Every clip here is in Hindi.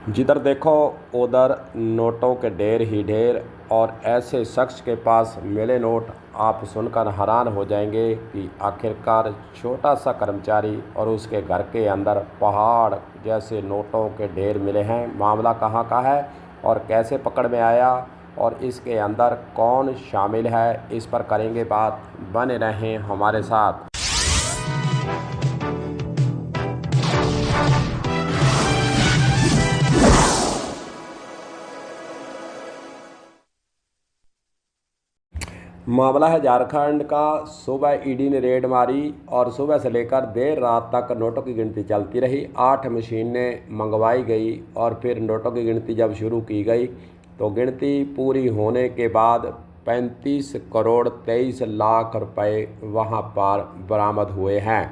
जिधर देखो उधर नोटों के ढेर ही ढेर। और ऐसे शख्स के पास मिले नोट आप सुनकर हैरान हो जाएंगे कि आखिरकार छोटा सा कर्मचारी और उसके घर के अंदर पहाड़ जैसे नोटों के ढेर मिले हैं। मामला कहाँ का है और कैसे पकड़ में आया और इसके अंदर कौन शामिल है, इस पर करेंगे बात। बने रहें हमारे साथ। मामला है झारखंड का। सुबह ईडी ने रेड मारी और सुबह से लेकर देर रात तक नोटों की गिनती चलती रही। 8 मशीनें मंगवाई गई और फिर नोटों की गिनती जब शुरू की गई तो गिनती पूरी होने के बाद 35 करोड़ 23 लाख रुपए वहां पर बरामद हुए हैं।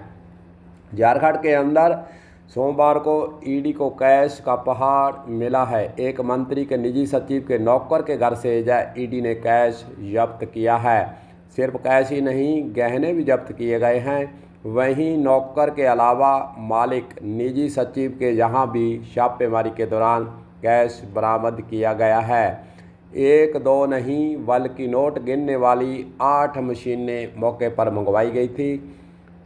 झारखंड के अंदर सोमवार को ईडी को कैश का पहाड़ मिला है। एक मंत्री के निजी सचिव के नौकर के घर से ईडी ने कैश जब्त किया है। सिर्फ कैश ही नहीं, गहने भी जब्त किए गए हैं। वहीं नौकर के अलावा मालिक निजी सचिव के यहाँ भी छापेमारी के दौरान कैश बरामद किया गया है। एक दो नहीं बल्कि नोट गिनने वाली 8 मशीनें मौके पर मंगवाई गई थी।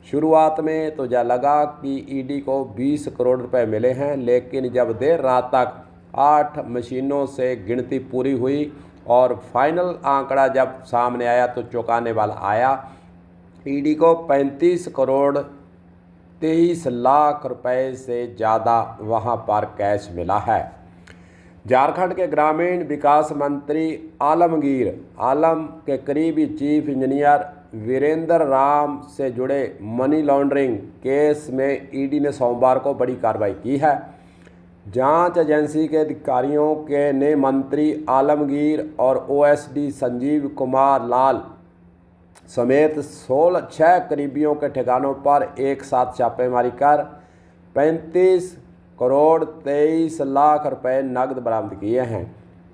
शुरुआत में तो जा लगा कि ईडी को 20 करोड़ रुपए मिले हैं, लेकिन जब देर रात तक 8 मशीनों से गिनती पूरी हुई और फाइनल आंकड़ा जब सामने आया तो चौंकाने वाला आया। ईडी को 35 करोड़ 23 लाख रुपए से ज़्यादा वहां पर कैश मिला है। झारखंड के ग्रामीण विकास मंत्री आलमगीर आलम के करीबी चीफ इंजीनियर वीरेंद्र राम से जुड़े मनी लॉन्ड्रिंग केस में ईडी ने सोमवार को बड़ी कार्रवाई की है। जांच एजेंसी के अधिकारियों के ने मंत्री आलमगीर और ओएसडी संजीव कुमार लाल समेत 6 करीबियों के ठिकानों पर एक साथ छापेमारी कर 35 करोड़ 23 लाख रुपए नकद बरामद किए हैं।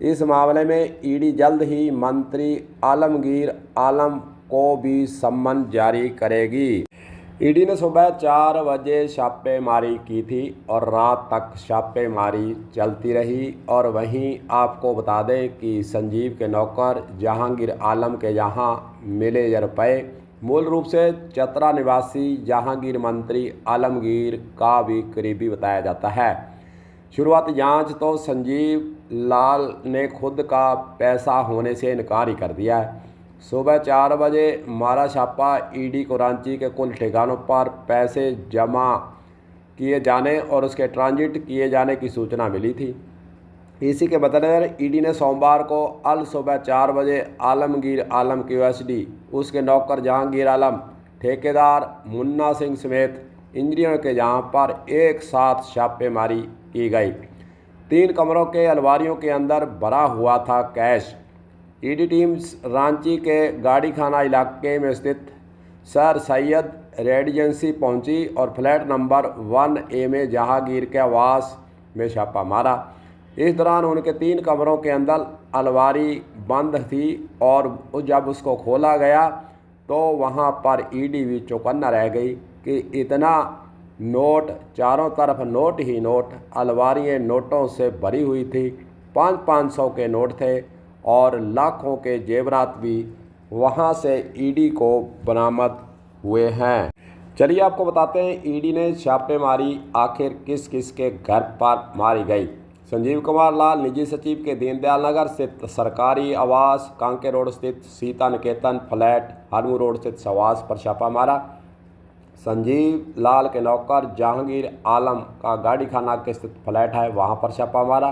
इस मामले में ईडी जल्द ही मंत्री आलमगीर आलम को भी सम्मन जारी करेगी। ईडी ने सुबह 4 बजे छापेमारी की थी और रात तक छापेमारी चलती रही। और वहीं आपको बता दें कि संजीव के नौकर जहांगीर आलम के यहाँ मिले ये रुपये मूल रूप से चतरा निवासी जहांगीर मंत्री आलमगीर का भी करीबी बताया जाता है। शुरुआती जांच तो संजीव लाल ने खुद का पैसा होने से इनकार ही कर दिया है। सुबह 4 बजे मारा छापा ईडी को रांची के कुल ठिकानों पर पैसे जमा किए जाने और उसके ट्रांजिट किए जाने की सूचना मिली थी। इसी के मद्देनजर ईडी ने सोमवार को अल सुबह 4 बजे आलमगीर आलम की ओएसडी, उसके नौकर जहांगीर आलम, ठेकेदार मुन्ना सिंह समेत इंजीनियर के जहां पर एक साथ छापेमारी की गई। 3 कमरों के अलमारियों के अंदर भरा हुआ था कैश। ईडी टीम रांची के गाड़ी खाना इलाके में स्थित सर सैयद रेजिडेंसी पहुंची और फ्लैट नंबर 1A में जहांगीर के आवास में छापा मारा। इस दौरान उनके 3 कमरों के अंदर अलमारी बंद थी और जब उसको खोला गया तो वहां पर ईडी भी चौकन्ना रह गई कि इतना नोट, चारों तरफ नोट ही नोट, अलमारियाँ नोटों से भरी हुई थी। 500 के नोट थे और लाखों के जेवरात भी वहां से ईडी को बरामद हुए हैं। चलिए आपको बताते हैं ईडी ने छापेमारी आखिर किस किस के घर पर मारी गई। संजीव कुमार लाल निजी सचिव के दीनदयाल नगर स्थित सरकारी आवास, कांके रोड स्थित सीता निकेतन फ्लैट, हरमू रोड स्थित आवास पर छापा मारा। संजीव लाल के नौकर जहांगीर आलम का गाड़ी खाना के स्थित फ्लैट है, वहां पर छापा मारा।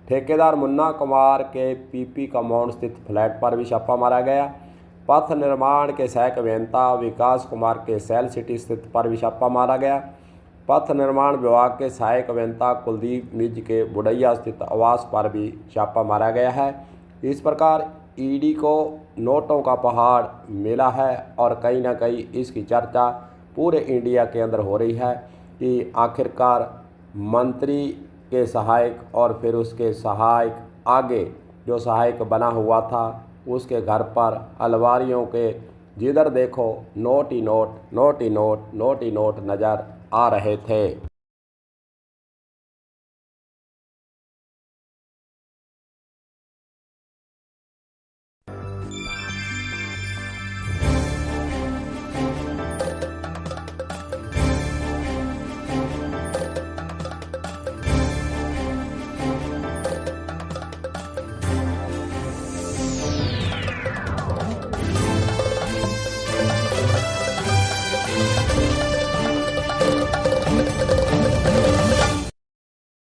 ठेकेदार मुन्ना कुमार के पीपी कंपाउंड स्थित फ्लैट पर भी छापा मारा गया। पथ निर्माण के सहायक अभियंता विकास कुमार के सेल सिटी स्थित पर भी छापा मारा गया। पथ निर्माण विभाग के सहायक अभियंता कुलदीप मिज के बुढ़ैया स्थित आवास पर भी छापा मारा गया है। इस प्रकार ईडी को नोटों का पहाड़ मिला है और कहीं ना कहीं इसकी चर्चा पूरे इंडिया के अंदर हो रही है कि आखिरकार मंत्री के सहायक और फिर उसके सहायक आगे जो सहायक बना हुआ था उसके घर पर अलमारियों के जिधर देखो नोट ही नोट, नोट ही नोट, नोट ही नोट नज़र आ रहे थे।